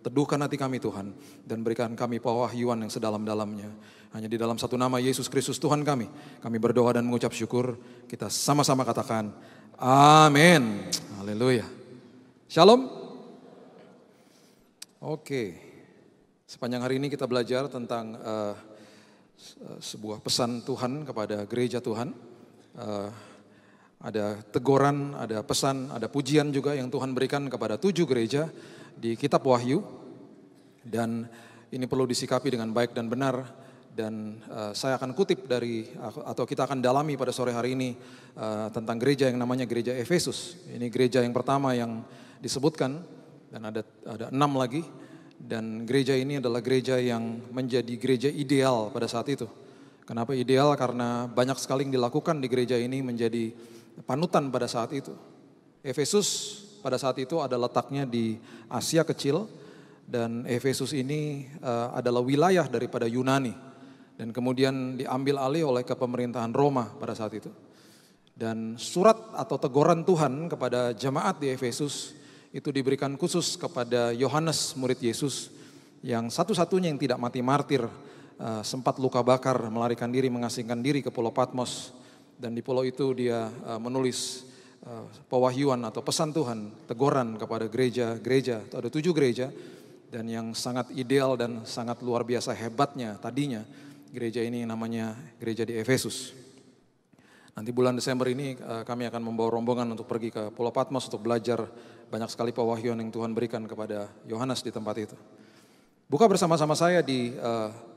Teduhkan hati kami Tuhan, dan berikan kami pewahyuan yang sedalam-dalamnya. Hanya di dalam satu nama Yesus Kristus Tuhan kami berdoa dan mengucap syukur. Kita sama-sama katakan, amin. Haleluya. Shalom. Oke, sepanjang hari ini kita belajar tentang sebuah pesan Tuhan kepada gereja Tuhan. Ada teguran, ada pesan, ada pujian juga yang Tuhan berikan kepada 7 gereja di kitab Wahyu. Dan ini perlu disikapi dengan baik dan benar. Dan saya akan kutip dari, atau kita akan dalami pada sore hari ini tentang gereja yang namanya gereja Efesus. Ini gereja yang pertama yang disebutkan, dan ada 6 lagi. Dan gereja ini adalah gereja yang menjadi gereja ideal pada saat itu. Kenapa ideal? Karena banyak sekali yang dilakukan di gereja ini menjadi panutan pada saat itu. Efesus pada saat itu ada letaknya di Asia Kecil, dan Efesus ini adalah wilayah daripada Yunani, dan kemudian diambil alih oleh kepemerintahan Roma pada saat itu. Dan surat atau teguran Tuhan kepada jemaat di Efesus itu diberikan khusus kepada Yohanes murid Yesus, yang satu-satunya yang tidak mati martir, sempat luka bakar, melarikan diri, mengasingkan diri ke Pulau Patmos. Dan di pulau itu dia menulis pewahyuan atau pesan Tuhan, teguran kepada gereja-gereja, ada 7 gereja, dan yang sangat ideal dan sangat luar biasa hebatnya tadinya, gereja ini namanya gereja di Efesus. Nanti bulan Desember ini kami akan membawa rombongan untuk pergi ke Pulau Patmos untuk belajar banyak sekali pewahyuan yang Tuhan berikan kepada Yohanes di tempat itu. Buka bersama-sama saya di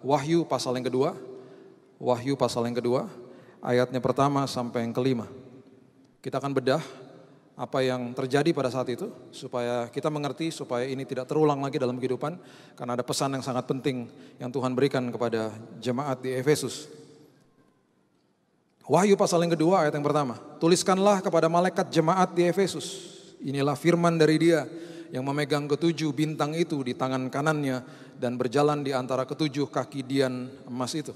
Wahyu pasal yang kedua, Wahyu pasal yang kedua, ayatnya pertama sampai yang kelima. Kita akan bedah apa yang terjadi pada saat itu, supaya kita mengerti, supaya ini tidak terulang lagi dalam kehidupan, karena ada pesan yang sangat penting yang Tuhan berikan kepada jemaat di Efesus. Wahyu pasal yang kedua ayat yang pertama. Tuliskanlah kepada malaikat jemaat di Efesus, inilah firman dari Dia yang memegang ke7 bintang itu di tangan kanannya dan berjalan di antara ke7 kaki dian emas itu.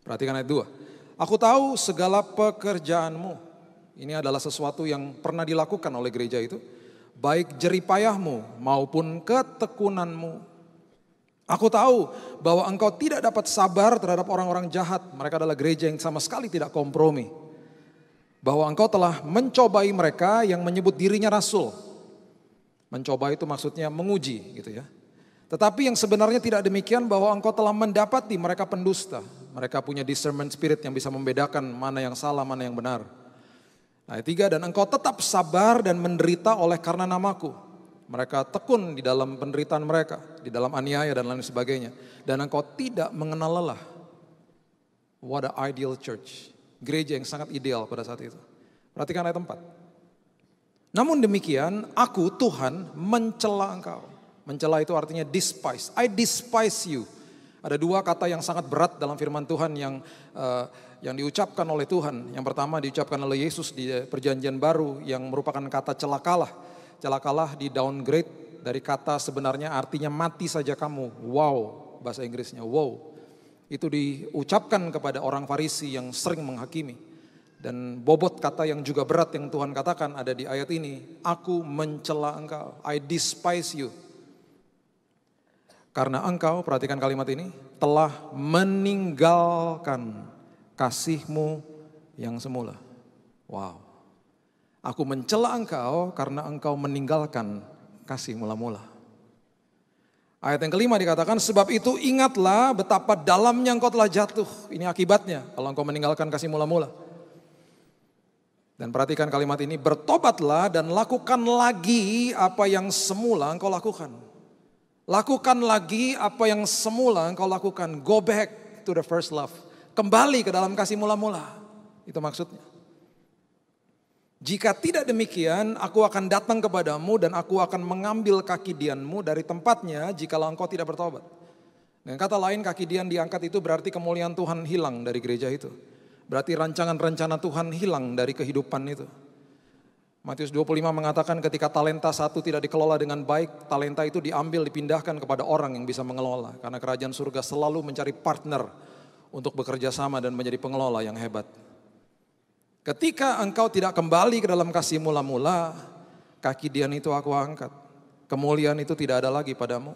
Perhatikan ayat 2. Aku tahu segala pekerjaanmu. Ini adalah sesuatu yang pernah dilakukan oleh gereja itu. Baik jeripayahmu maupun ketekunanmu. Aku tahu bahwa engkau tidak dapat sabar terhadap orang-orang jahat. Mereka adalah gereja yang sama sekali tidak kompromi. Bahwa engkau telah mencobai mereka yang menyebut dirinya rasul. Mencoba itu maksudnya menguji gitu ya. Tetapi yang sebenarnya tidak demikian, bahwa engkau telah mendapati mereka pendusta. Mereka punya discernment spirit yang bisa membedakan mana yang salah, mana yang benar. Ayat 3, dan engkau tetap sabar dan menderita oleh karena namaku. Mereka tekun di dalam penderitaan mereka, di dalam aniaya dan lain sebagainya. Dan engkau tidak mengenal lelah. What a ideal church. Gereja yang sangat ideal pada saat itu. Perhatikan ayat 4. Namun demikian, aku Tuhan mencela engkau. Mencela itu artinya despise. I despise you. Ada 2 kata yang sangat berat dalam firman Tuhan yang diucapkan oleh Tuhan. Yang pertama diucapkan oleh Yesus di perjanjian baru yang merupakan kata celakalah. Celakalah di downgrade dari kata sebenarnya artinya mati saja kamu. Wow, bahasa Inggrisnya wow. Itu diucapkan kepada orang Farisi yang sering menghakimi. Dan bobot kata yang juga berat yang Tuhan katakan ada di ayat ini. Aku mencela engkau. I despise you. Karena engkau, perhatikan kalimat ini, telah meninggalkan kasihmu yang semula. Wow. Aku mencela engkau karena engkau meninggalkan kasih mula-mula. Ayat yang kelima dikatakan, sebab itu ingatlah betapa dalamnya engkau telah jatuh. Ini akibatnya kalau engkau meninggalkan kasih mula-mula. Dan perhatikan kalimat ini, bertobatlah dan lakukan lagi apa yang semula engkau lakukan. Lakukan lagi apa yang semula engkau lakukan. Go back to the first love. Kembali ke dalam kasih mula-mula. Itu maksudnya. Jika tidak demikian, aku akan datang kepadamu dan aku akan mengambil kaki dianmu dari tempatnya jikalau engkau tidak bertobat. Dengan kata lain, kaki dian diangkat itu berarti kemuliaan Tuhan hilang dari gereja itu. Berarti rancangan rencana Tuhan hilang dari kehidupan itu. Matius 25 mengatakan ketika talenta satu tidak dikelola dengan baik, talenta itu diambil, dipindahkan kepada orang yang bisa mengelola. Karena kerajaan surga selalu mencari partner untuk bekerja sama dan menjadi pengelola yang hebat. Ketika engkau tidak kembali ke dalam kasih mula-mula, kaki dian itu aku angkat. Kemuliaan itu tidak ada lagi padamu.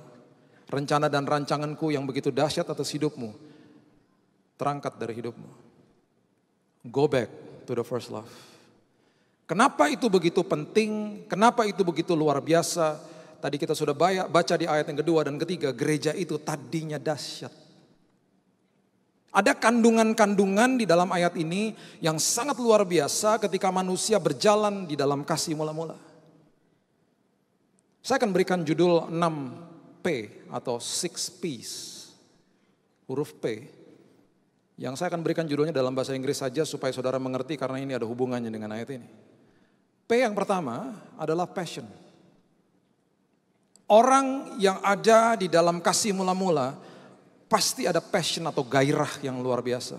Rencana dan rancanganku yang begitu dahsyat atas hidupmu terangkat dari hidupmu. Go back to the first love. Kenapa itu begitu penting? Kenapa itu begitu luar biasa? Tadi kita sudah baca di ayat yang kedua dan ketiga, gereja itu tadinya dahsyat. Ada kandungan-kandungan di dalam ayat ini yang sangat luar biasa ketika manusia berjalan di dalam kasih mula-mula. Saya akan berikan judul 6P atau 6 P's. Huruf P. Yang saya akan berikan judulnya dalam bahasa Inggris saja supaya saudara mengerti karena ini ada hubungannya dengan ayat ini. P yang pertama adalah passion. Orang yang ada di dalam kasih mula-mula pasti ada passion atau gairah yang luar biasa.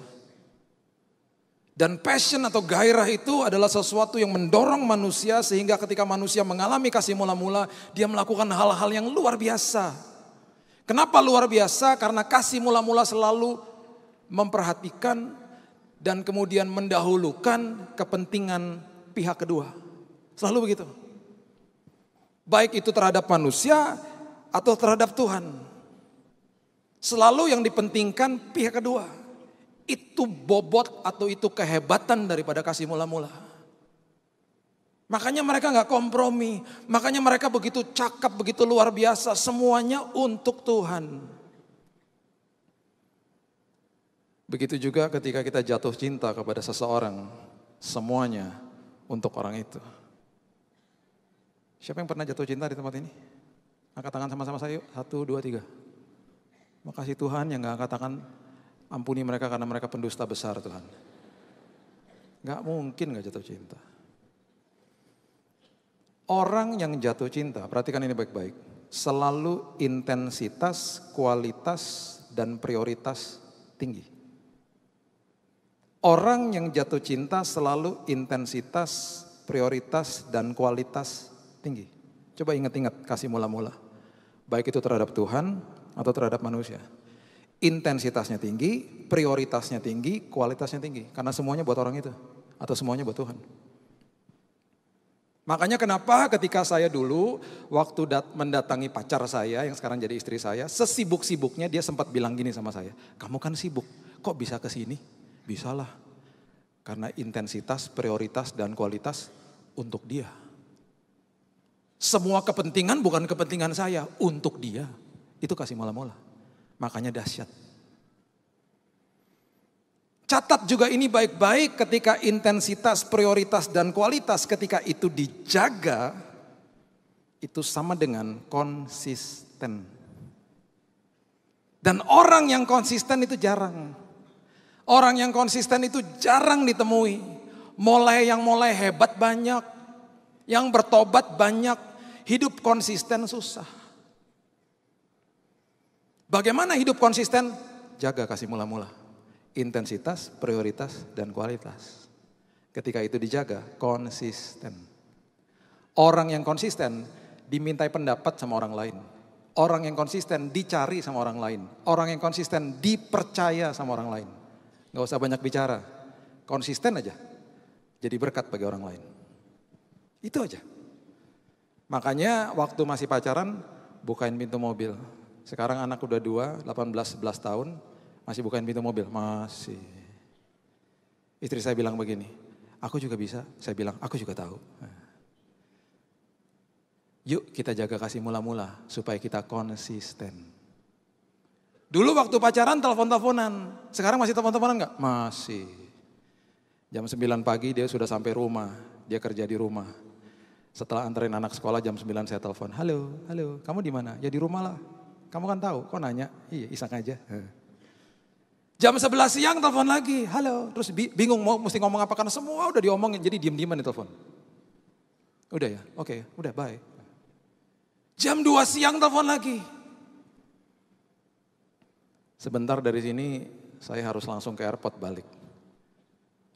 Dan passion atau gairah itu adalah sesuatu yang mendorong manusia sehingga ketika manusia mengalami kasih mula-mula, dia melakukan hal-hal yang luar biasa. Kenapa luar biasa? Karena kasih mula-mula selalu memperhatikan dan kemudian mendahulukan kepentingan pihak kedua. Selalu begitu. Baik itu terhadap manusia atau terhadap Tuhan. Selalu yang dipentingkan pihak kedua. Itu bobot atau itu kehebatan daripada kasih mula-mula. Makanya mereka gak kompromi. Makanya mereka begitu cakap, begitu luar biasa. Semuanya untuk Tuhan. Begitu juga ketika kita jatuh cinta kepada seseorang. Semuanya untuk orang itu. Siapa yang pernah jatuh cinta di tempat ini? Angkat tangan sama-sama saya yuk. 1, 2, 3. Makasih Tuhan yang gak angkat tangan. Ampuni mereka karena mereka pendusta besar Tuhan. Gak mungkin gak jatuh cinta. Orang yang jatuh cinta, perhatikan ini baik-baik. Selalu intensitas, kualitas, dan prioritas tinggi. Orang yang jatuh cinta selalu intensitas, prioritas, dan kualitas tinggi. Coba ingat-ingat kasih mula-mula. Baik itu terhadap Tuhan atau terhadap manusia. Intensitasnya tinggi, prioritasnya tinggi, kualitasnya tinggi. Karena semuanya buat orang itu. Atau semuanya buat Tuhan. Makanya kenapa ketika saya dulu waktu mendatangi pacar saya yang sekarang jadi istri saya. Sesibuk-sibuknya dia sempat bilang gini sama saya. Kamu kan sibuk, kok bisa ke sini? Bisalah. Karena intensitas, prioritas, dan kualitas untuk dia. Semua kepentingan bukan kepentingan saya, untuk dia. Itu kasih mula-mula. Makanya dahsyat. Catat juga ini baik-baik ketika intensitas, prioritas, dan kualitas ketika itu dijaga. Itu sama dengan konsisten. Dan orang yang konsisten itu jarang. Orang yang konsisten itu jarang ditemui. Yang mulai hebat banyak. Yang bertobat banyak. Hidup konsisten susah. Bagaimana hidup konsisten? Jaga kasih mula-mula. Intensitas, prioritas, dan kualitas. Ketika itu dijaga, konsisten. Orang yang konsisten dimintai pendapat sama orang lain. Orang yang konsisten dicari sama orang lain. Orang yang konsisten dipercaya sama orang lain. Gak usah banyak bicara. Konsisten aja. Jadi berkat bagi orang lain. Itu aja. Makanya waktu masih pacaran bukain pintu mobil. Sekarang anak udah 18-11 tahun masih bukain pintu mobil. Masih. Istri saya bilang begini, aku juga bisa. Saya bilang, aku juga tahu. Yuk kita jaga kasih mula-mula supaya kita konsisten. Dulu waktu pacaran telepon-teleponan. Sekarang masih telepon-teleponan gak? Masih. Jam 9 pagi dia sudah sampai rumah. Dia kerja di rumah. Setelah anterin anak sekolah jam 9 saya telepon. Halo, kamu di mana? Ya di rumah lah. Kamu kan tahu, kok nanya? Iya, iseng aja. Jam 11 siang telepon lagi. Halo, terus bingung mau mesti ngomong apa karena semua udah diomongin. Jadi diem-dieman di telepon. Udah ya? Oke, udah bye. Jam 2 siang telepon lagi. Sebentar dari sini saya harus langsung ke airport balik.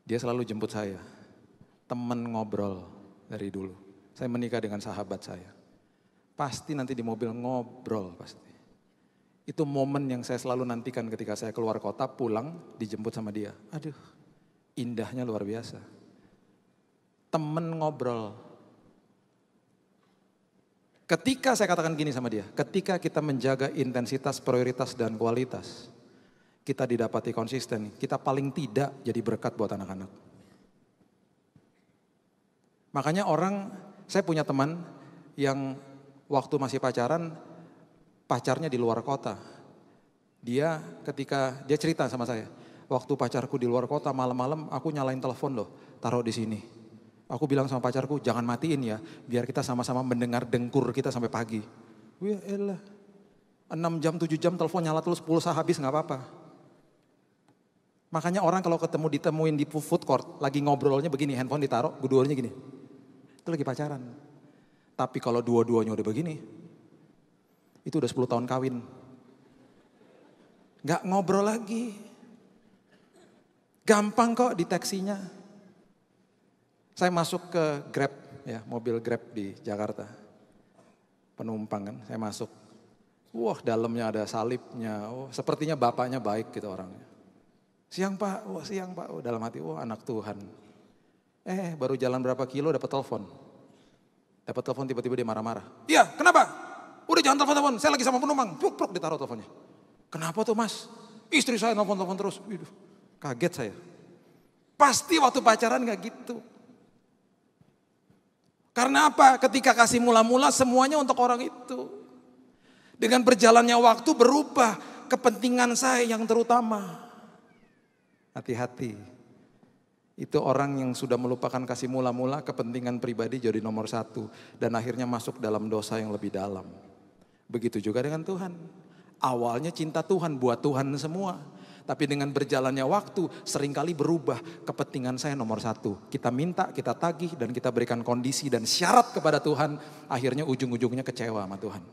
Dia selalu jemput saya. Temen ngobrol dari dulu. Saya menikah dengan sahabat saya. Pasti nanti di mobil ngobrol pasti. Itu momen yang saya selalu nantikan ketika saya keluar kota, pulang, dijemput sama dia. Aduh, indahnya luar biasa. Temen ngobrol. Ketika saya katakan gini sama dia, ketika kita menjaga intensitas, prioritas, dan kualitas, kita didapati konsisten, kita paling tidak jadi berkat buat anak-anak. Makanya saya punya teman yang waktu masih pacaran, pacarnya di luar kota. Ketika dia cerita sama saya, waktu pacarku di luar kota malam-malam aku nyalain telepon loh, taruh di sini. Aku bilang sama pacarku, jangan matiin ya, biar kita sama-sama mendengar dengkur kita sampai pagi. Wih elah, 6 jam, 7 jam telepon nyala terus, pulsa habis gak apa-apa. Makanya orang kalau ditemuin di food court, lagi ngobrolnya begini, handphone ditaruh, dua-duanya gini. Itu lagi pacaran. Tapi kalau dua-duanya udah begini, itu udah 10 tahun kawin. Gak ngobrol lagi. Gampang kok deteksinya. Saya masuk ke Grab, ya mobil Grab di Jakarta. Penumpang kan, saya masuk. Wah dalamnya ada salibnya, sepertinya bapaknya baik gitu orangnya. Siang pak, siang pak, dalam hati, anak Tuhan. Baru jalan berapa kilo dapat telepon. Dapat telepon tiba-tiba dia marah-marah. Iya kenapa? Udah jangan telepon-telepon, saya lagi sama penumpang. Pruk ditaruh teleponnya. Kenapa tuh mas? Istri saya telepon-telepon terus. Kaget saya. Pasti waktu pacaran gak gitu. Karena apa? Ketika kasih mula-mula semuanya untuk orang itu. Dengan berjalannya waktu berubah kepentingan saya yang terutama. Hati-hati. Itu orang yang sudah melupakan kasih mula-mula, kepentingan pribadi jadi nomor 1. Dan akhirnya masuk dalam dosa yang lebih dalam. Begitu juga dengan Tuhan. Awalnya cinta Tuhan buat Tuhan semua. Tapi dengan berjalannya waktu seringkali berubah, kepentingan saya nomor 1. Kita minta, kita tagih dan kita berikan kondisi dan syarat kepada Tuhan. Akhirnya ujung-ujungnya kecewa sama Tuhan.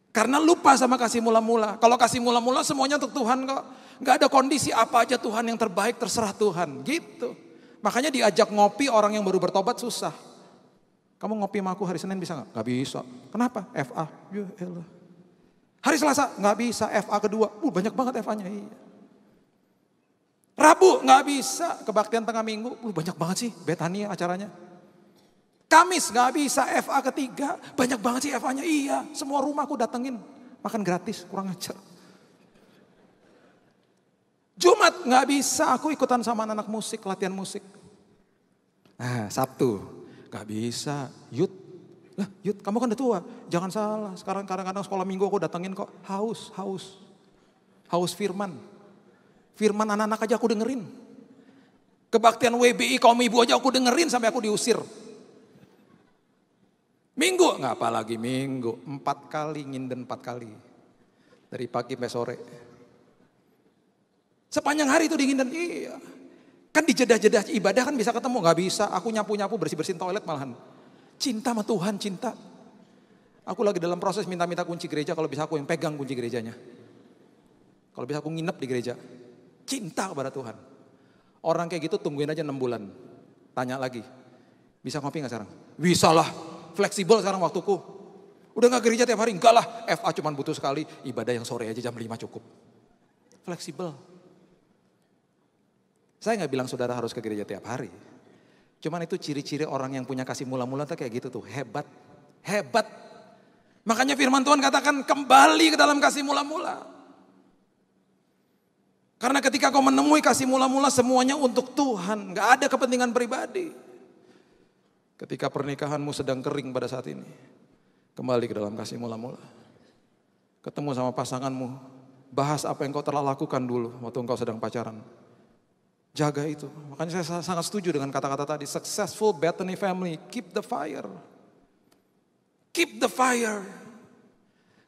Karena lupa sama kasih mula-mula. Kalau kasih mula-mula semuanya untuk Tuhan kok. Gak ada kondisi apa aja Tuhan yang terbaik terserah Tuhan. Gitu. Makanya diajak ngopi orang yang baru bertobat susah. Kamu ngopi sama aku hari Senin bisa gak? Gak bisa. Kenapa? FA. Ya elah. Hari Selasa nggak bisa, FA kedua, banyak banget FA-nya. Iya. Rabu nggak bisa, kebaktian tengah minggu, banyak banget sih Betania acaranya. Kamis nggak bisa, FA ketiga, banyak banget sih FA-nya. Iya, semua rumah aku datengin, makan gratis, kurang ajar. Jumat nggak bisa, aku ikutan sama anak musik, latihan musik. Nah, Sabtu nggak bisa, youth. Lah, Yud, kamu kan udah tua, jangan salah. Sekarang kadang-kadang sekolah minggu aku datengin kok, haus firman. Firman anak-anak aja aku dengerin. Kebaktian WBI kaum ibu aja aku dengerin sampai aku diusir. Minggu, nggak apalagi minggu, 4 kali nginden 4 kali. Dari pagi sampai sore. Sepanjang hari itu dinginden, iya. Kan di jeda-jeda ibadah kan bisa ketemu, nggak bisa. Aku nyapu-nyapu, bersih-bersihin toilet malahan. Cinta sama Tuhan, cinta. Aku lagi dalam proses minta-minta kunci gereja, kalau bisa aku yang pegang kunci gerejanya. Kalau bisa aku nginep di gereja. Cinta kepada Tuhan. Orang kayak gitu tungguin aja 6 bulan. Tanya lagi, bisa ngopi gak sekarang? Bisa lah, fleksibel sekarang waktuku. Udah gak gereja tiap hari? Enggak lah, FA cuma butuh sekali, ibadah yang sore aja jam 5 cukup. Fleksibel. Saya gak bilang saudara harus ke gereja tiap hari. Cuman itu ciri-ciri orang yang punya kasih mula-mula tuh kayak gitu tuh, hebat. Makanya firman Tuhan katakan kembali ke dalam kasih mula-mula. Karena ketika kau menemui kasih mula-mula semuanya untuk Tuhan, gak ada kepentingan pribadi. Ketika pernikahanmu sedang kering pada saat ini, kembali ke dalam kasih mula-mula. Ketemu sama pasanganmu, bahas apa yang kau telah lakukan dulu waktu engkau sedang pacaran. Jaga itu. Makanya saya sangat setuju dengan kata-kata tadi. Successful Bethany family, keep the fire. Keep the fire.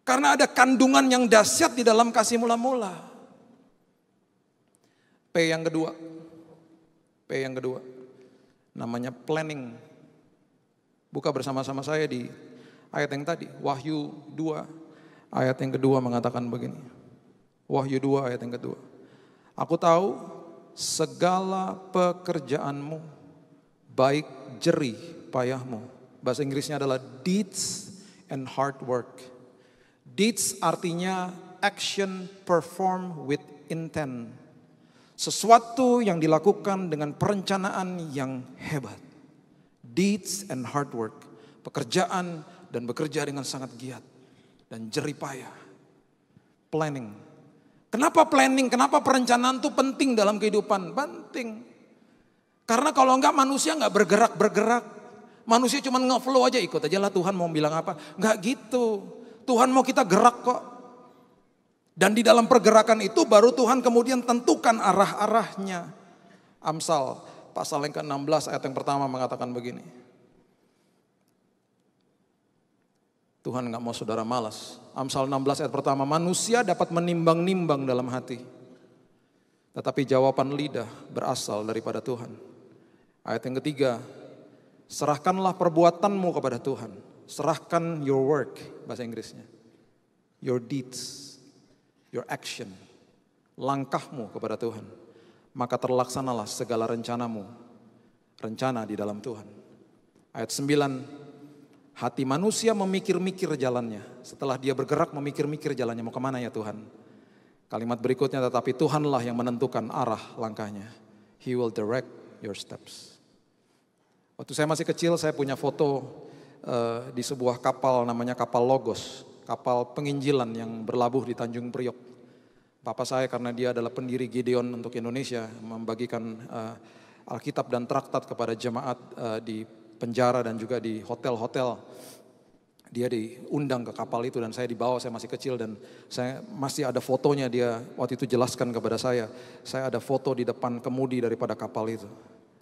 Karena ada kandungan yang dahsyat di dalam kasih mula-mula. P yang kedua. Namanya planning. Buka bersama-sama saya di ayat yang tadi. Wahyu 2. Ayat yang kedua mengatakan begini. Wahyu 2 ayat yang kedua. Aku tahu segala pekerjaanmu, baik jerih payahmu. Bahasa Inggrisnya adalah deeds and hard work. Deeds artinya action performed with intent. Sesuatu yang dilakukan dengan perencanaan yang hebat. Deeds and hard work. pekerjaan dan bekerja dengan sangat giat dan jeripayah. Planning. Kenapa planning? Kenapa perencanaan itu penting dalam kehidupan? Penting. Karena kalau enggak manusia enggak bergerak. Manusia cuma nge-flow aja, ikut aja lah Tuhan mau bilang apa. Enggak gitu. Tuhan mau kita gerak kok. Dan di dalam pergerakan itu baru Tuhan kemudian tentukan arah-arahnya. Amsal pasal yang ke-16 ayat yang pertama mengatakan begini. Tuhan gak mau saudara malas. Amsal 16 ayat pertama, manusia dapat menimbang-nimbang dalam hati. Tetapi jawaban lidah berasal daripada Tuhan. Ayat yang ketiga, serahkanlah perbuatanmu kepada Tuhan. Serahkan your work, bahasa Inggrisnya. Your deeds, your action. Langkahmu kepada Tuhan. Maka terlaksanalah segala rencanamu. Rencana di dalam Tuhan. Ayat 9, hati manusia memikir-mikir jalannya. Setelah dia bergerak memikir-mikir jalannya. Mau kemana ya Tuhan? Kalimat berikutnya, tetapi Tuhanlah yang menentukan arah langkahnya. He will direct your steps. Waktu saya masih kecil saya punya foto di sebuah kapal namanya kapal Logos. Kapal penginjilan yang berlabuh di Tanjung Priok. Bapak saya karena dia adalah pendiri Gideon untuk Indonesia. Membagikan Alkitab dan traktat kepada jemaat di penjara dan juga di hotel-hotel. Dia diundang ke kapal itu dan saya dibawa, saya masih kecil dan saya masih ada fotonya, dia waktu itu jelaskan kepada saya ada foto di depan kemudi daripada kapal itu.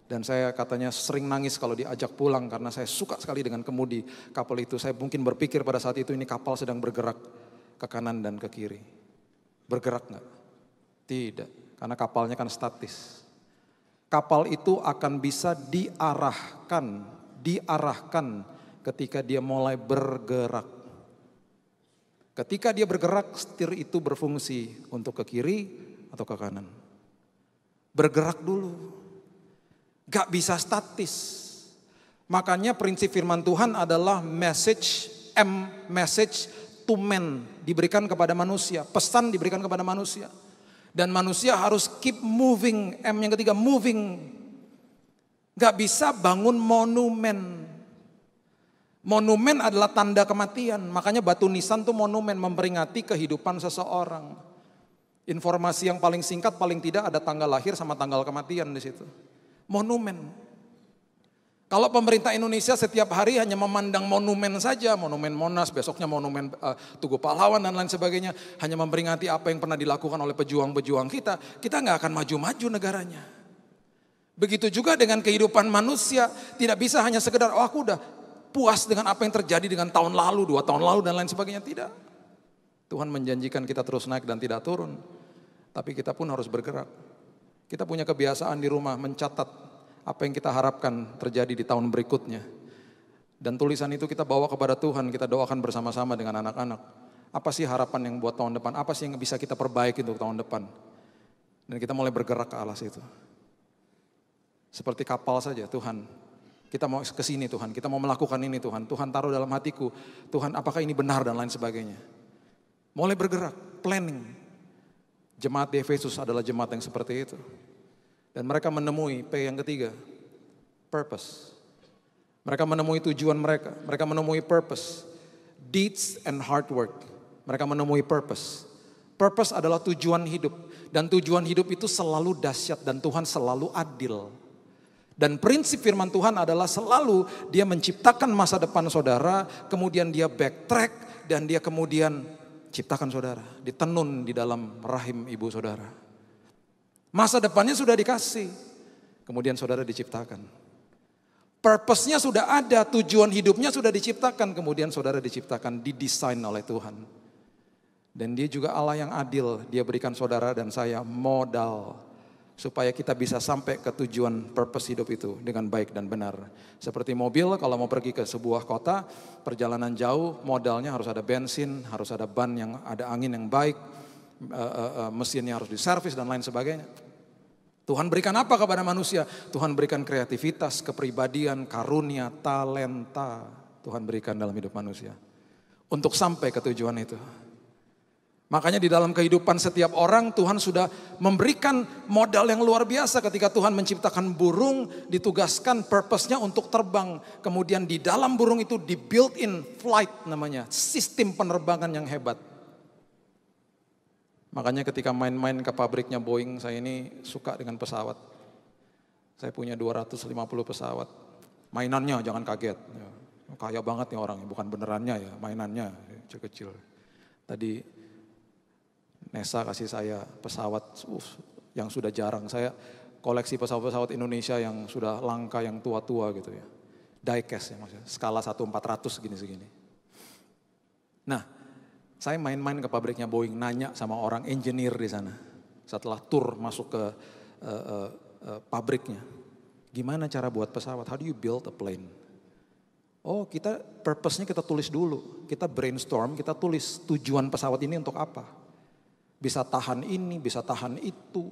Dan saya katanya sering nangis kalau diajak pulang karena saya suka sekali dengan kemudi kapal itu. Saya mungkin berpikir pada saat itu ini kapal sedang bergerak ke kanan dan ke kiri. Bergerak enggak? Tidak, karena kapalnya kan statis. Kapal itu akan bisa diarahkan ketika dia mulai bergerak. Ketika dia bergerak, setir itu berfungsi untuk ke kiri atau ke kanan. Bergerak dulu. Gak bisa statis. Makanya prinsip firman Tuhan adalah message to man. Diberikan kepada manusia. Pesan diberikan kepada manusia. Dan manusia harus keep moving. M yang ketiga, moving. Gak bisa bangun monumen. Monumen adalah tanda kematian. Makanya batu nisan itu monumen, memperingati kehidupan seseorang. Informasi yang paling singkat paling tidak ada tanggal lahir sama tanggal kematian di situ. Monumen. Kalau pemerintah Indonesia setiap hari hanya memandang monumen saja, monumen Monas, besoknya monumen Tugu Pahlawan dan lain sebagainya, hanya memperingati apa yang pernah dilakukan oleh pejuang-pejuang kita nggak akan maju-maju negaranya. Begitu juga dengan kehidupan manusia, tidak bisa hanya sekedar, oh aku udah puas dengan apa yang terjadi dengan tahun lalu, 2 tahun lalu dan lain sebagainya. Tidak. Tuhan menjanjikan kita terus naik dan tidak turun. Tapi kita pun harus bergerak. Kita punya kebiasaan di rumah mencatat apa yang kita harapkan terjadi di tahun berikutnya. Dan tulisan itu kita bawa kepada Tuhan, kita doakan bersama-sama dengan anak-anak. Apa sih harapan yang buat tahun depan? Apa sih yang bisa kita perbaiki untuk tahun depan? Dan kita mulai bergerak ke arah situ. Seperti kapal saja, Tuhan. Kita mau ke sini Tuhan, kita mau melakukan ini Tuhan. Tuhan taruh dalam hatiku, Tuhan apakah ini benar dan lain sebagainya. Mulai bergerak, planning. Jemaat di Efesus adalah jemaat yang seperti itu. Dan mereka menemui P yang ketiga, purpose. Mereka menemui tujuan mereka, mereka menemui purpose. Deeds and hard work. Mereka menemui purpose. Purpose adalah tujuan hidup. Dan tujuan hidup itu selalu dahsyat dan Tuhan selalu adil. Dan prinsip firman Tuhan adalah selalu dia menciptakan masa depan saudara, kemudian dia backtrack dan dia kemudian ciptakan saudara, ditenun di dalam rahim ibu saudara. Masa depannya sudah dikasih, kemudian saudara diciptakan. Purpose-nya sudah ada, tujuan hidupnya sudah diciptakan, kemudian saudara diciptakan, didesain oleh Tuhan. Dan dia juga Allah yang adil, dia berikan saudara dan saya modal supaya kita bisa sampai ke tujuan purpose hidup itu dengan baik dan benar. Seperti mobil kalau mau pergi ke sebuah kota, perjalanan jauh, modalnya harus ada bensin, harus ada ban yang ada angin yang baik, mesinnya harus diservis dan lain sebagainya. Tuhan berikan apa kepada manusia? Tuhan berikan kreativitas, kepribadian, karunia, talenta. Tuhan berikan dalam hidup manusia. Untuk sampai ke tujuan itu. Makanya di dalam kehidupan setiap orang Tuhan sudah memberikan modal yang luar biasa ketika Tuhan menciptakan burung, ditugaskan purpose-nya untuk terbang. Kemudian di dalam burung itu di built-in flight namanya, sistem penerbangan yang hebat. Makanya ketika main-main ke pabriknya Boeing, saya ini suka dengan pesawat. Saya punya 250 pesawat. Mainannya jangan kaget. Kaya banget nih orangnya, bukan benerannya ya, mainannya kecil-kecil. Tadi Nesa kasih saya pesawat yang sudah jarang. Saya koleksi pesawat-pesawat Indonesia yang sudah langka, yang tua-tua gitu ya. Diecast ya maksudnya, skala 1/400 segini-segini. Nah, saya main-main ke pabriknya Boeing, nanya sama orang engineer di sana. Setelah tur masuk ke pabriknya. Gimana cara buat pesawat? How do you build a plane? Oh, kita purpose-nya kita tulis dulu. Kita brainstorm, kita tulis tujuan pesawat ini untuk apa. Bisa tahan ini, bisa tahan itu.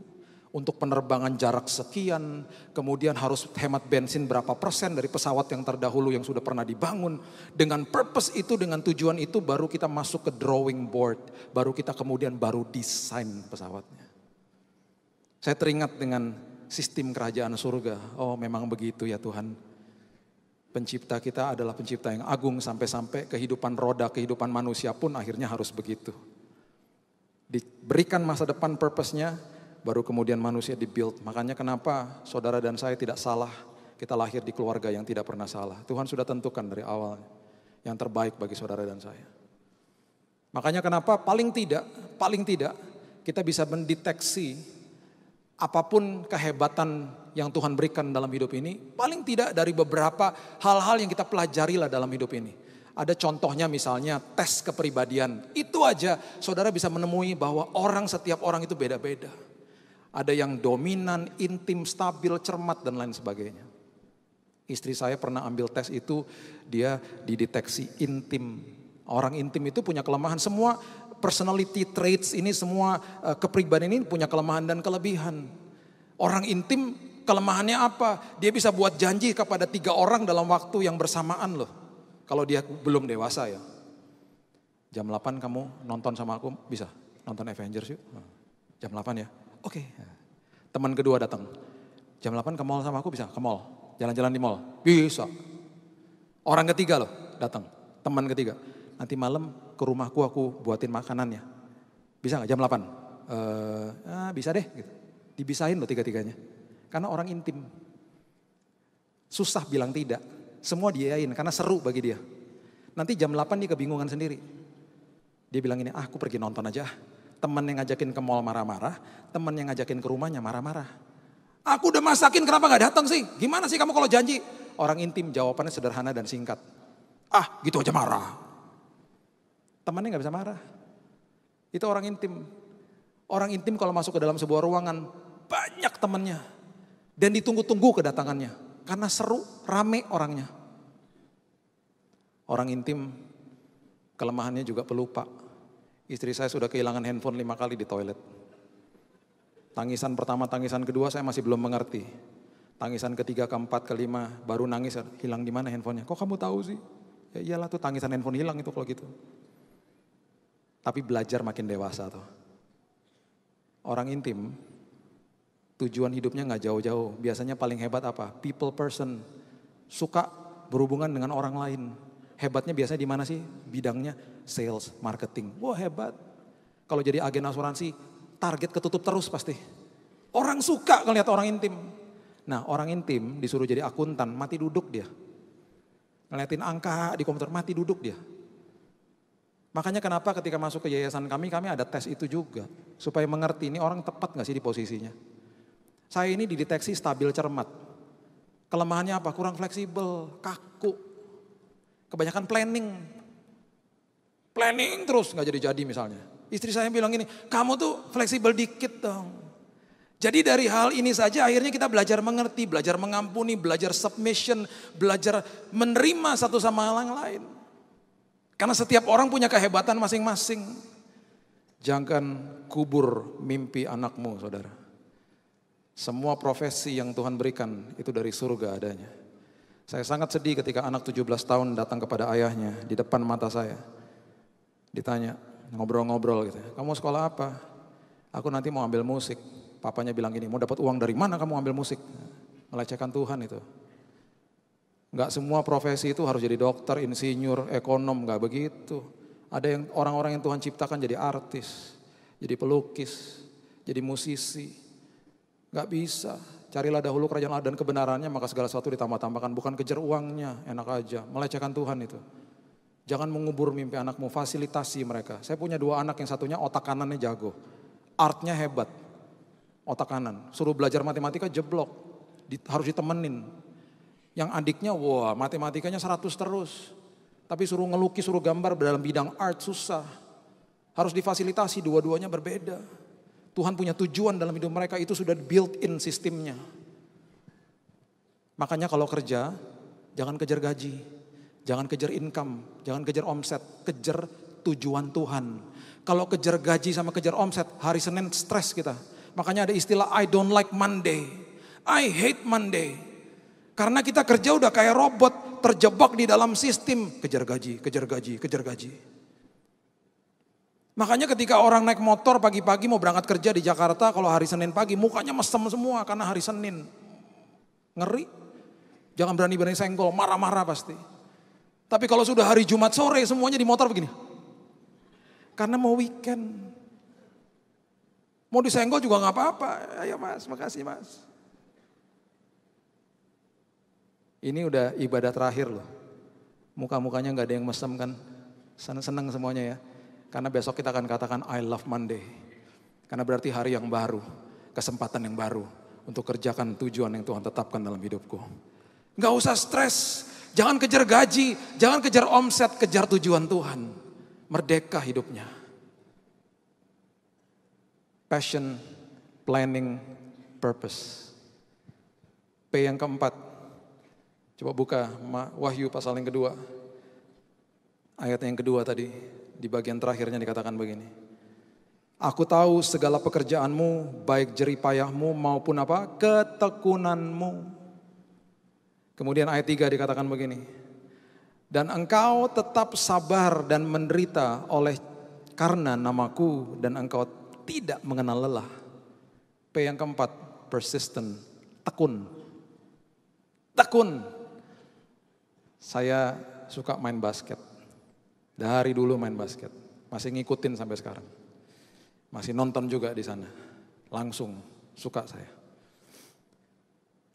Untuk penerbangan jarak sekian. Kemudian harus hemat bensin berapa persen dari pesawat yang terdahulu yang sudah pernah dibangun. Dengan purpose itu, dengan tujuan itu baru kita masuk ke drawing board. Baru kita kemudian baru desain pesawatnya. Saya teringat dengan sistem kerajaan surga. Oh, memang begitu ya Tuhan. Pencipta kita adalah pencipta yang agung sampai-sampai kehidupan roda, kehidupan manusia pun akhirnya harus begitu. Diberikan masa depan purpose-nya, baru kemudian manusia dibuild. Makanya kenapa saudara dan saya tidak salah, kita lahir di keluarga yang tidak pernah salah. Tuhan sudah tentukan dari awal yang terbaik bagi saudara dan saya. Makanya kenapa paling tidak kita bisa mendeteksi apapun kehebatan yang Tuhan berikan dalam hidup ini, paling tidak dari beberapa hal-hal yang kita pelajari lah dalam hidup ini. Ada contohnya misalnya tes kepribadian. Itu aja saudara bisa menemui bahwa setiap orang itu beda-beda. Ada yang dominan, intim, stabil, cermat dan lain sebagainya. Istri saya pernah ambil tes itu, dia dideteksi intim. Orang intim itu punya kelemahan. Semua personality traits ini, semua kepribadian ini punya kelemahan dan kelebihan. Orang intim kelemahannya apa? Dia bisa buat janji kepada 3 orang dalam waktu yang bersamaan loh. Kalau dia belum dewasa ya. Jam 8 kamu nonton sama aku, bisa? Nonton Avengers yuk. Jam 8 ya? Oke. Teman kedua datang. Jam 8 ke mall sama aku, bisa? Ke mall. Jalan-jalan di mall. Bisa. Orang ketiga loh datang. Teman ketiga. Nanti malam ke rumahku aku buatin makanannya. Bisa gak jam 8? Bisa deh. Gitu. Dibisain loh 3-3-nya. Karena orang intim. Susah bilang tidak. Semua diayain karena seru bagi dia. Nanti jam 8 dia kebingungan sendiri. Dia bilang ini, aku pergi nonton aja. Temen yang ngajakin ke mall marah-marah. Temen yang ngajakin ke rumahnya marah-marah. Aku udah masakin kenapa gak datang sih? Gimana sih kamu kalau janji? Orang intim jawabannya sederhana dan singkat. Gitu aja marah. Temannya gak bisa marah. Itu orang intim. Orang intim kalau masuk ke dalam sebuah ruangan banyak temannya. Dan ditunggu-tunggu kedatangannya. Karena seru, rame orangnya. Orang intim, kelemahannya juga pelupa. Istri saya sudah kehilangan handphone 5 kali di toilet. Tangisan pertama, tangisan kedua saya masih belum mengerti. Tangisan ketiga, keempat, kelima, baru nangis, hilang di mana handphonenya. Kok kamu tahu sih? Ya iyalah tuh tangisan handphone hilang itu kalau gitu. Tapi belajar makin dewasa tuh. Orang intim, tujuan hidupnya gak jauh-jauh. Biasanya paling hebat apa? People person. Suka berhubungan dengan orang lain. Hebatnya biasanya di mana sih? Bidangnya sales, marketing. Wah hebat. Kalau jadi agen asuransi, target ketutup terus pasti. Orang suka ngelihat orang intim. Nah orang intim disuruh jadi akuntan, mati duduk dia. Ngeliatin angka di komputer, mati duduk dia. Makanya kenapa ketika masuk ke yayasan kami ada tes itu juga. Supaya mengerti ini orang tepat gak sih di posisinya. Saya ini dideteksi stabil cermat. Kelemahannya apa? Kurang fleksibel, kaku. Kebanyakan planning. Planning terus gak jadi-jadi misalnya. Istri saya bilang gini, kamu tuh fleksibel dikit dong. Jadi dari hal ini saja akhirnya kita belajar mengerti, belajar mengampuni, belajar submission, belajar menerima satu sama yang lain. Karena setiap orang punya kehebatan masing-masing. Jangan kubur mimpi anakmu saudara. Semua profesi yang Tuhan berikan itu dari surga adanya. Saya sangat sedih ketika anak 17 tahun datang kepada ayahnya di depan mata saya. Ditanya, ngobrol-ngobrol gitu. Kamu mau sekolah apa? Aku nanti mau ambil musik. Papanya bilang gini, mau dapat uang dari mana kamu ambil musik? Melecehkan Tuhan itu. Enggak semua profesi itu harus jadi dokter, insinyur, ekonom, enggak begitu. Ada yang orang-orang yang Tuhan ciptakan jadi artis, jadi pelukis, jadi musisi. Enggak bisa. Carilah dahulu kerajaan Allah dan kebenarannya, maka segala sesuatu ditambah-tambahkan. Bukan kejar uangnya, enak aja. Melecehkan Tuhan itu. Jangan mengubur mimpi anakmu, fasilitasi mereka. Saya punya 2 anak, yang satunya otak kanannya jago. Artnya hebat, otak kanan. Suruh belajar matematika jeblok, harus ditemenin. Yang adiknya, wah matematikanya 100 terus. Tapi suruh ngelukis, suruh gambar dalam bidang art susah. Harus difasilitasi, dua-duanya berbeda. Tuhan punya tujuan dalam hidup mereka, itu sudah built-in sistemnya. Makanya kalau kerja, jangan kejar gaji, jangan kejar income, jangan kejar omset, kejar tujuan Tuhan. Kalau kejar gaji sama kejar omset, hari Senin stres kita. Makanya ada istilah I don't like Monday, I hate Monday. Karena kita kerja udah kayak robot, terjebak di dalam sistem. Kejar gaji, kejar gaji, kejar gaji. Makanya ketika orang naik motor pagi-pagi mau berangkat kerja di Jakarta, kalau hari Senin pagi mukanya mesem semua karena hari Senin. Ngeri. Jangan berani-berani senggol, marah-marah pasti. Tapi kalau sudah hari Jumat sore semuanya di motor begini. Karena mau weekend. Mau disenggol juga gak apa-apa. Ayo mas, makasih mas. Ini udah ibadah terakhir loh. Muka-mukanya gak ada yang mesem kan. Seneng semuanya ya. Karena besok kita akan katakan I love Monday. Karena berarti hari yang baru. Kesempatan yang baru. Untuk kerjakan tujuan yang Tuhan tetapkan dalam hidupku. Gak usah stres. Jangan kejar gaji. Jangan kejar omset. Kejar tujuan Tuhan. Merdeka hidupnya. Passion, planning, purpose. P yang keempat. Coba buka Wahyu pasal yang kedua. Ayat yang kedua tadi. Di bagian terakhirnya dikatakan begini. Aku tahu segala pekerjaanmu, baik jeripayahmu maupun apa? Ketekunanmu. Kemudian ayat 3 dikatakan begini. Dan engkau tetap sabar dan menderita karena namaku, dan engkau tidak mengenal lelah. P yang keempat, persistent, tekun. Tekun. Saya suka main basket. Dari dulu main basket. Masih ngikutin sampai sekarang. Masih nonton juga di sana. Langsung suka saya.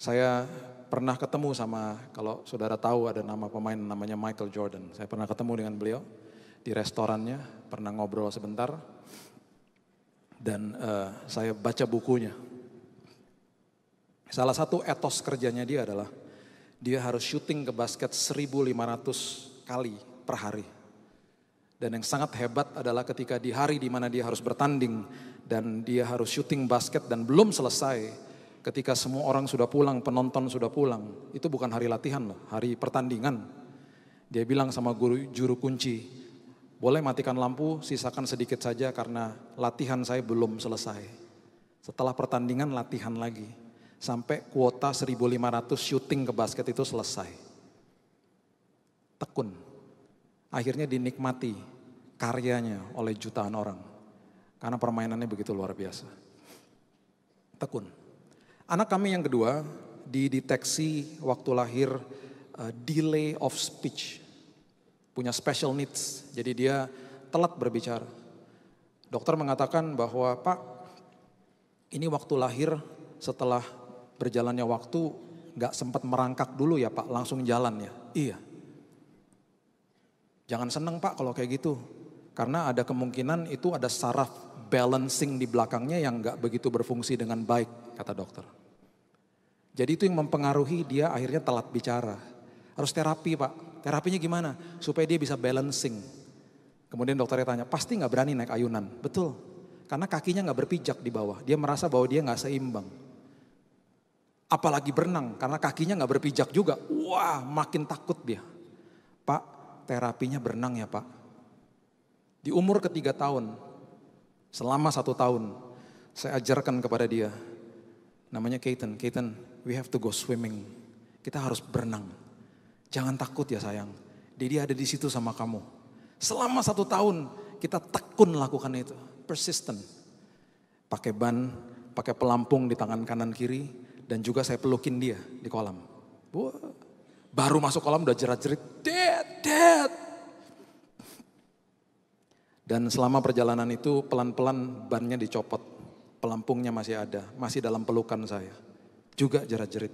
Saya pernah ketemu sama, kalau saudara tahu ada nama pemain namanya Michael Jordan. Saya pernah ketemu dengan beliau di restorannya, pernah ngobrol sebentar. Dan saya baca bukunya. Salah satu etos kerjanya dia adalah, dia harus syuting ke basket 1.500 kali per hari. Dan yang sangat hebat adalah ketika di hari di mana dia harus bertanding dan dia harus syuting basket dan belum selesai, ketika semua orang sudah pulang, penonton sudah pulang, itu bukan hari latihan loh, hari pertandingan. Dia bilang sama juru kunci, boleh matikan lampu, sisakan sedikit saja karena latihan saya belum selesai. Setelah pertandingan latihan lagi, sampai kuota 1.500 syuting ke basket itu selesai. Tekun. Akhirnya dinikmati karyanya oleh jutaan orang. Karena permainannya begitu luar biasa. Tekun. Anak kami yang kedua dideteksi waktu lahir delay of speech. Punya special needs. Jadi dia telat berbicara. Dokter mengatakan bahwa Pak, ini waktu lahir setelah berjalannya waktu gak sempat merangkak dulu ya Pak, langsung jalan ya. Iya. Jangan seneng Pak kalau kayak gitu. Karena ada kemungkinan itu ada saraf balancing di belakangnya yang gak begitu berfungsi dengan baik, kata dokter. Jadi itu yang mempengaruhi dia akhirnya telat bicara. Harus terapi Pak. Terapinya gimana? Supaya dia bisa balancing. Kemudian dokternya tanya, pasti gak berani naik ayunan? Betul. Karena kakinya gak berpijak di bawah. Dia merasa bahwa dia gak seimbang. Apalagi berenang, karena kakinya gak berpijak juga. Wah, makin takut dia. Pak, terapinya berenang ya Pak. Di umur ke-3 tahun, selama 1 tahun, saya ajarkan kepada dia. Namanya Keaton, we have to go swimming. Kita harus berenang. Jangan takut ya sayang. Dia ada di situ sama kamu. Selama 1 tahun, kita tekun lakukan itu. Persistent. Pakai ban, pakai pelampung di tangan kanan kiri, dan juga saya pelukin dia di kolam. Wah, baru masuk kolam udah jerat-jerit, Dad. Dan selama perjalanan itu pelan-pelan bannya dicopot, pelampungnya masih ada, masih dalam pelukan saya. Juga jerat-jerit.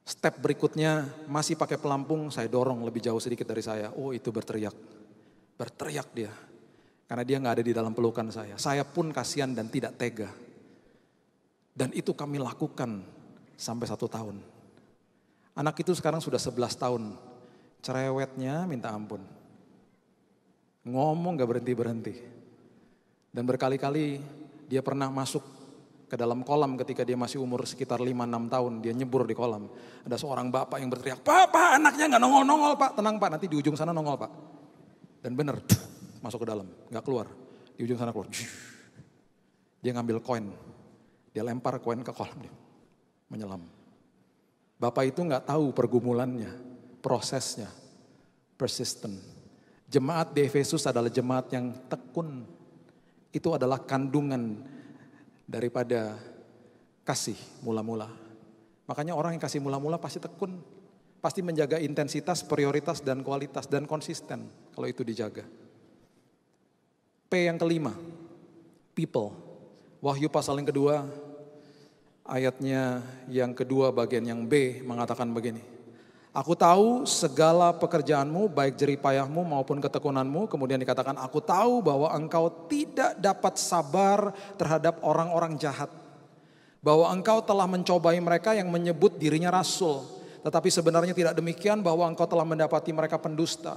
Step berikutnya masih pakai pelampung, saya dorong lebih jauh sedikit dari saya. Oh, itu berteriak. Berteriak dia. Karena dia gak ada di dalam pelukan saya. Saya pun kasihan dan tidak tega. Dan itu kami lakukan sampai 1 tahun. Anak itu sekarang sudah 11 tahun. Cerewetnya minta ampun. Ngomong gak berhenti-berhenti. Dan berkali-kali dia pernah masuk ke dalam kolam ketika dia masih umur sekitar 5-6 tahun. Dia nyebur di kolam. Ada seorang bapak yang berteriak, Pak, anaknya gak nongol-nongol Pak. Tenang Pak, nanti di ujung sana nongol Pak. Dan benar, masuk ke dalam, gak keluar. Di ujung sana keluar. Dia ngambil koin. Dia lempar koin ke kolam. Dia menyelam. Bapak itu gak tahu pergumulannya, prosesnya. Persistent. Jemaat di Efesus adalah jemaat yang tekun. Itu adalah kandungan daripada kasih mula-mula. Makanya orang yang kasih mula-mula pasti tekun. Pasti menjaga intensitas, prioritas, dan kualitas. Dan konsisten kalau itu dijaga. P yang kelima, people. Wahyu pasal yang kedua, ayatnya yang kedua bagian yang B mengatakan begini. Aku tahu segala pekerjaanmu, baik jeripayahmu maupun ketekunanmu. Kemudian dikatakan, aku tahu bahwa engkau tidak dapat sabar terhadap orang-orang jahat. Bahwa engkau telah mencobai mereka yang menyebut dirinya rasul. Tetapi sebenarnya tidak demikian, bahwa engkau telah mendapati mereka pendusta.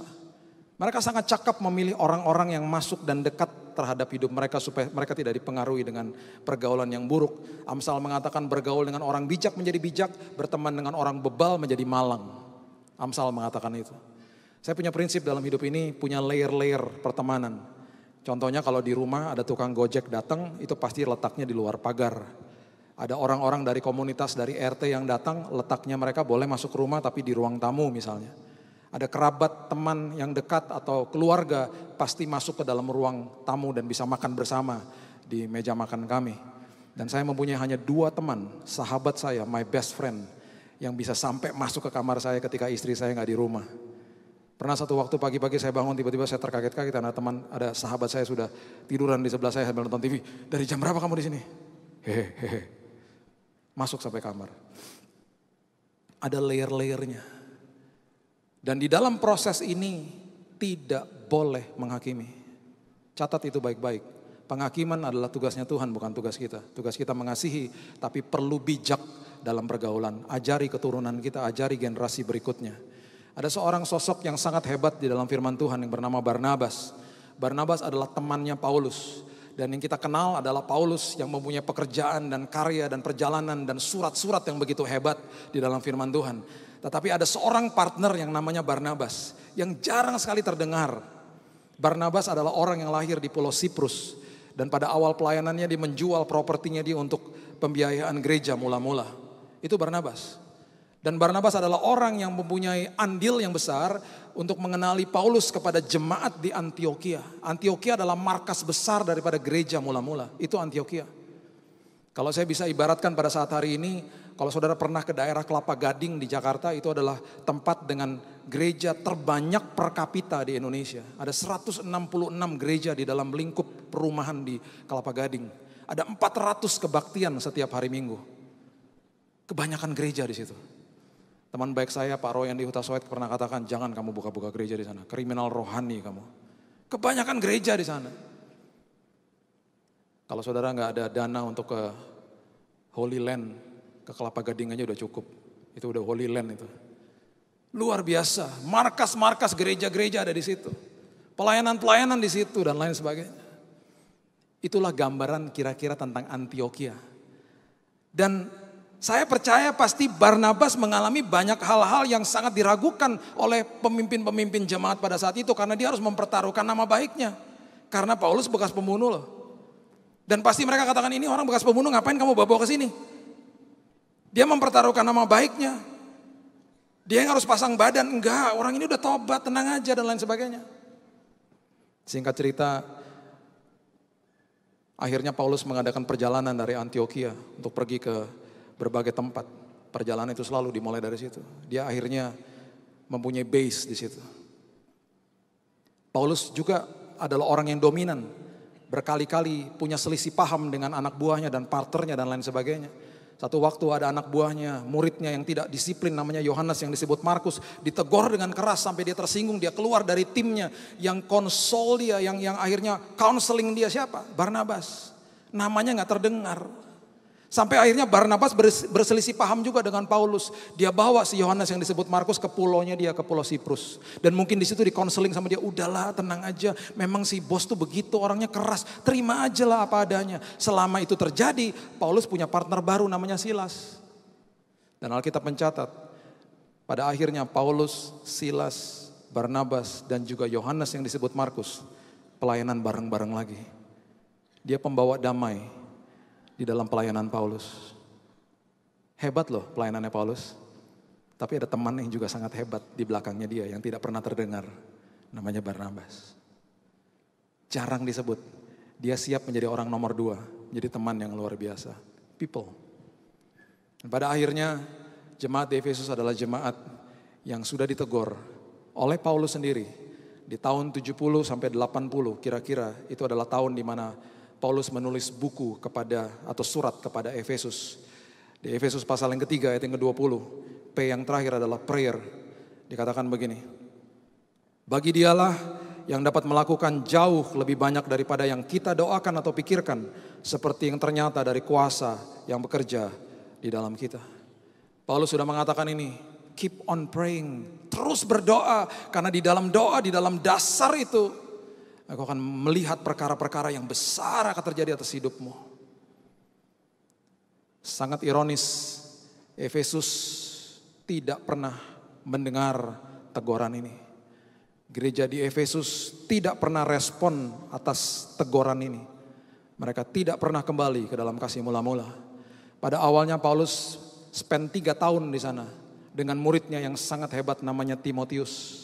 Mereka sangat cakap memilih orang-orang yang masuk dan dekat terhadap hidup mereka supaya mereka tidak dipengaruhi dengan pergaulan yang buruk. Amsal mengatakan bergaul dengan orang bijak menjadi bijak, berteman dengan orang bebal menjadi malang. Amsal mengatakan itu. Saya punya prinsip dalam hidup ini, punya layer-layer pertemanan. Contohnya kalau di rumah ada tukang gojek datang, itu pasti letaknya di luar pagar. Ada orang-orang dari komunitas, dari RT yang datang, letaknya mereka boleh masuk rumah tapi di ruang tamu misalnya. Ada kerabat, teman yang dekat atau keluarga pasti masuk ke dalam ruang tamu dan bisa makan bersama di meja makan kami. Dan saya mempunyai hanya 2 teman, sahabat saya, my best friend, yang bisa sampai masuk ke kamar saya ketika istri saya gak di rumah. Pernah satu waktu pagi-pagi saya bangun, tiba-tiba saya terkaget-kaget karena ada sahabat saya sudah tiduran di sebelah saya sambil nonton TV. Dari jam berapa kamu di sini? Hehehe. Masuk sampai kamar. Ada layer-layernya. Dan di dalam proses ini tidak boleh menghakimi. Catat itu baik-baik. Penghakiman adalah tugasnya Tuhan, bukan tugas kita. Tugas kita mengasihi, tapi perlu bijak dalam pergaulan. Ajari keturunan kita, ajari generasi berikutnya. Ada seorang sosok yang sangat hebat di dalam firman Tuhan yang bernama Barnabas. Barnabas adalah temannya Paulus. Dan yang kita kenal adalah Paulus yang mempunyai pekerjaan dan karya dan perjalanan dan surat-surat yang begitu hebat di dalam firman Tuhan. Tetapi ada seorang partner yang namanya Barnabas yang jarang sekali terdengar. Barnabas adalah orang yang lahir di Pulau Siprus. Dan pada awal pelayanannya dia menjual propertinya dia untuk pembiayaan gereja mula-mula. Itu Barnabas. Dan Barnabas adalah orang yang mempunyai andil yang besar untuk mengenali Paulus kepada jemaat di Antioquia. Antioquia adalah markas besar daripada gereja mula-mula. Itu Antioquia. Kalau saya bisa ibaratkan pada saat hari ini, kalau saudara pernah ke daerah Kelapa Gading di Jakarta, itu adalah tempat dengan gereja terbanyak per kapita di Indonesia. Ada 166 gereja di dalam lingkup perumahan di Kelapa Gading. Ada 400 kebaktian setiap hari Minggu. Kebanyakan gereja di situ. Teman baik saya Pak Roy yang di Huta Soet pernah katakan, jangan kamu buka-buka gereja di sana, kriminal rohani kamu. Kebanyakan gereja di sana. Kalau saudara nggak ada dana untuk ke Holy Land, ke Kelapa Gading aja udah cukup. Itu udah Holy Land itu. Luar biasa, markas-markas gereja-gereja ada di situ. Pelayanan-pelayanan di situ dan lain sebagainya. Itulah gambaran kira-kira tentang Antioquia. Dan saya percaya pasti Barnabas mengalami banyak hal-hal yang sangat diragukan oleh pemimpin-pemimpin jemaat pada saat itu. Karena dia harus mempertaruhkan nama baiknya. Karena Paulus bekas pembunuh loh. Dan pasti mereka katakan, ini orang bekas pembunuh ngapain kamu bawa ke sini? Dia mempertaruhkan nama baiknya. Dia yang harus pasang badan. Enggak, orang ini udah tobat, tenang aja dan lain sebagainya. Singkat cerita, akhirnya Paulus mengadakan perjalanan dari Antioquia untuk pergi ke berbagai tempat. Perjalanan itu selalu dimulai dari situ. Dia akhirnya mempunyai base di situ. Paulus juga adalah orang yang dominan. Berkali-kali punya selisih paham dengan anak buahnya dan partnernya dan lain sebagainya. Satu waktu ada anak buahnya, muridnya yang tidak disiplin namanya Yohanes yang disebut Markus. Ditegur dengan keras sampai dia tersinggung, dia keluar dari timnya. Yang konsol dia, yang akhirnya counseling dia siapa? Barnabas. Namanya gak terdengar. Sampai akhirnya Barnabas berselisih paham juga dengan Paulus. Dia bawa si Yohanes yang disebut Markus ke pulaunya dia, ke pulau Siprus. Dan mungkin di situ dikonseling sama dia, udahlah tenang aja. Memang si bos tuh begitu, orangnya keras. Terima aja lah apa adanya. Selama itu terjadi, Paulus punya partner baru namanya Silas. Dan Alkitab mencatat, pada akhirnya Paulus, Silas, Barnabas, dan juga Yohanes yang disebut Markus pelayanan bareng-bareng lagi. Dia pembawa damai di dalam pelayanan Paulus. Hebat loh pelayanannya Paulus. Tapi ada teman yang juga sangat hebat di belakangnya dia yang tidak pernah terdengar. Namanya Barnabas. Jarang disebut. Dia siap menjadi orang nomor 2. Menjadi teman yang luar biasa. People. Dan pada akhirnya jemaat di Efesus adalah jemaat yang sudah ditegur oleh Paulus sendiri. Di tahun 70 sampai 80 kira-kira itu adalah tahun di mana Paulus menulis buku kepada atau surat kepada Efesus. Di Efesus pasal yang ketiga ayat yang ke-20. P yang terakhir adalah prayer. Dikatakan begini. Bagi dialah yang dapat melakukan jauh lebih banyak daripada yang kita doakan atau pikirkan. Seperti yang ternyata dari kuasa yang bekerja di dalam kita. Paulus sudah mengatakan ini. Keep on praying. Terus berdoa. Karena di dalam doa, di dalam dasar itu. Aku akan melihat perkara-perkara yang besar akan terjadi atas hidupmu. Sangat ironis, Efesus tidak pernah mendengar teguran ini. Gereja di Efesus tidak pernah respon atas teguran ini. Mereka tidak pernah kembali ke dalam kasih mula-mula. Pada awalnya Paulus spend 3 tahun di sana dengan muridnya yang sangat hebat namanya Timotius.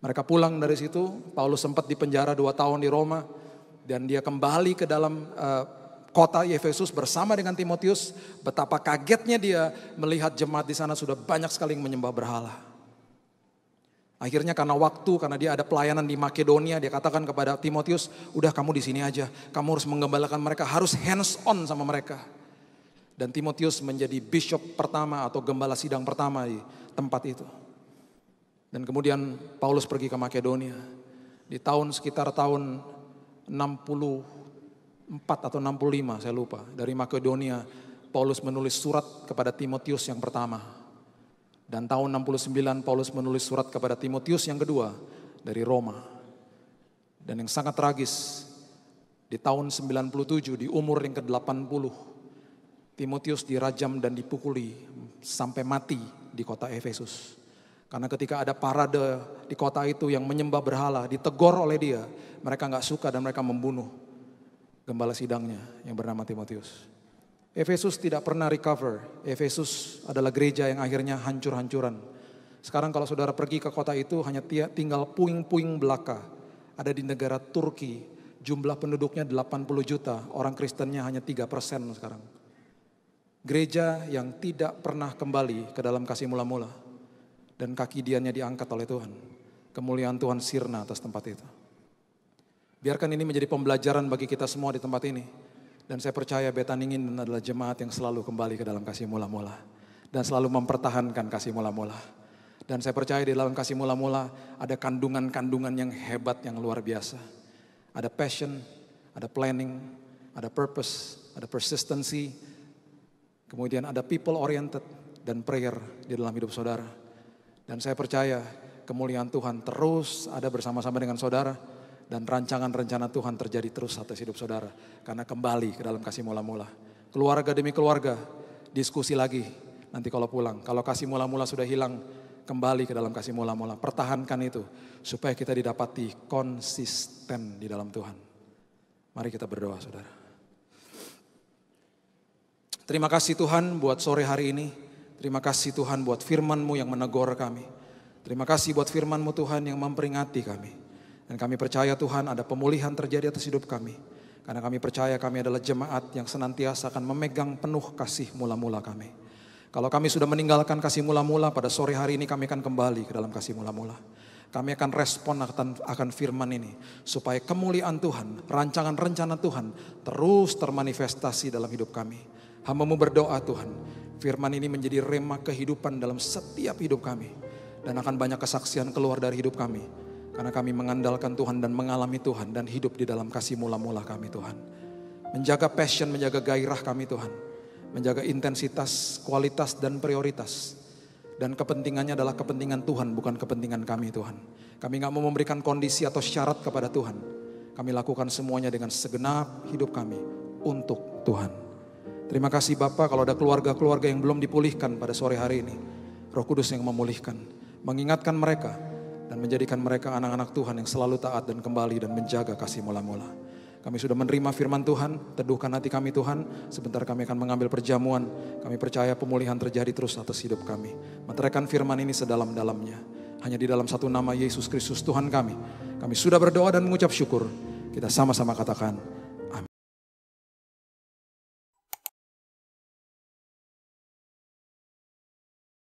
Mereka pulang dari situ, Paulus sempat dipenjara 2 tahun di Roma. Dan dia kembali ke dalam kota Efesus bersama dengan Timotius. Betapa kagetnya dia melihat jemaat di sana sudah banyak sekali yang menyembah berhala. Akhirnya karena dia ada pelayanan di Makedonia, dia katakan kepada Timotius, udah kamu di sini aja. Kamu harus menggembalakan mereka, harus hands on sama mereka. Dan Timotius menjadi bishop pertama atau gembala sidang pertama di tempat itu. Dan kemudian Paulus pergi ke Makedonia. Di sekitar tahun 64 atau 65 saya lupa. Dari Makedonia Paulus menulis surat kepada Timotius yang pertama. Dan tahun 69 Paulus menulis surat kepada Timotius yang kedua dari Roma. Dan yang sangat tragis, di tahun 97 di umur yang ke-80 Timotius dirajam dan dipukuli sampai mati di kota Efesus. Karena ketika ada parade di kota itu yang menyembah berhala, ditegur oleh dia. Mereka gak suka dan mereka membunuh gembala sidangnya yang bernama Timotius. Efesus tidak pernah recover. Efesus adalah gereja yang akhirnya hancur-hancuran. Sekarang kalau saudara pergi ke kota itu hanya tinggal puing-puing belaka. Ada di negara Turki, jumlah penduduknya 80 juta, orang Kristennya hanya 3% sekarang. Gereja yang tidak pernah kembali ke dalam kasih mula-mula. Dan kaki diannya diangkat oleh Tuhan. Kemuliaan Tuhan sirna atas tempat itu. Biarkan ini menjadi pembelajaran bagi kita semua di tempat ini. Dan saya percaya Betaningin adalah jemaat yang selalu kembali ke dalam kasih mula-mula. Dan selalu mempertahankan kasih mula-mula. Dan saya percaya di dalam kasih mula-mula ada kandungan-kandungan yang hebat, yang luar biasa. Ada passion, ada planning, ada purpose, ada persistency. Kemudian ada people oriented dan prayer di dalam hidup saudara. Dan saya percaya kemuliaan Tuhan terus ada bersama-sama dengan saudara. Dan rancangan rencana Tuhan terjadi terus atas hidup saudara. Karena kembali ke dalam kasih mula-mula. Keluarga demi keluarga, diskusi lagi nanti kalau pulang. Kalau kasih mula-mula sudah hilang, kembali ke dalam kasih mula-mula. Pertahankan itu supaya kita didapati konsisten di dalam Tuhan. Mari kita berdoa saudara. Terima kasih Tuhan buat sore hari ini. Terima kasih Tuhan buat firman-Mu yang menegur kami. Terima kasih buat firman-Mu Tuhan yang memperingati kami. Dan kami percaya Tuhan ada pemulihan terjadi atas hidup kami. Karena kami percaya kami adalah jemaat yang senantiasa akan memegang penuh kasih mula-mula kami. Kalau kami sudah meninggalkan kasih mula-mula, pada sore hari ini kami akan kembali ke dalam kasih mula-mula. Kami akan respon akan firman ini. Supaya kemuliaan Tuhan, rancangan rencana Tuhan terus termanifestasi dalam hidup kami. Hamba-Mu berdoa Tuhan, firman ini menjadi rema kehidupan dalam setiap hidup kami. Dan akan banyak kesaksian keluar dari hidup kami. Karena kami mengandalkan Tuhan dan mengalami Tuhan dan hidup di dalam kasih mula-mula kami Tuhan. Menjaga passion, menjaga gairah kami Tuhan. Menjaga intensitas, kualitas dan prioritas. Dan kepentingannya adalah kepentingan Tuhan, bukan kepentingan kami Tuhan. Kami gak mau memberikan kondisi atau syarat kepada Tuhan. Kami lakukan semuanya dengan segenap hidup kami untuk Tuhan. Terima kasih Bapak, kalau ada keluarga-keluarga yang belum dipulihkan pada sore hari ini. Roh Kudus yang memulihkan, mengingatkan mereka. Dan menjadikan mereka anak-anak Tuhan yang selalu taat dan kembali dan menjaga kasih mula-mula. Kami sudah menerima firman Tuhan, teduhkan hati kami Tuhan. Sebentar kami akan mengambil perjamuan. Kami percaya pemulihan terjadi terus atas hidup kami. Meteraikan firman ini sedalam-dalamnya. Hanya di dalam satu nama Yesus Kristus Tuhan kami. Kami sudah berdoa dan mengucap syukur. Kita sama-sama katakan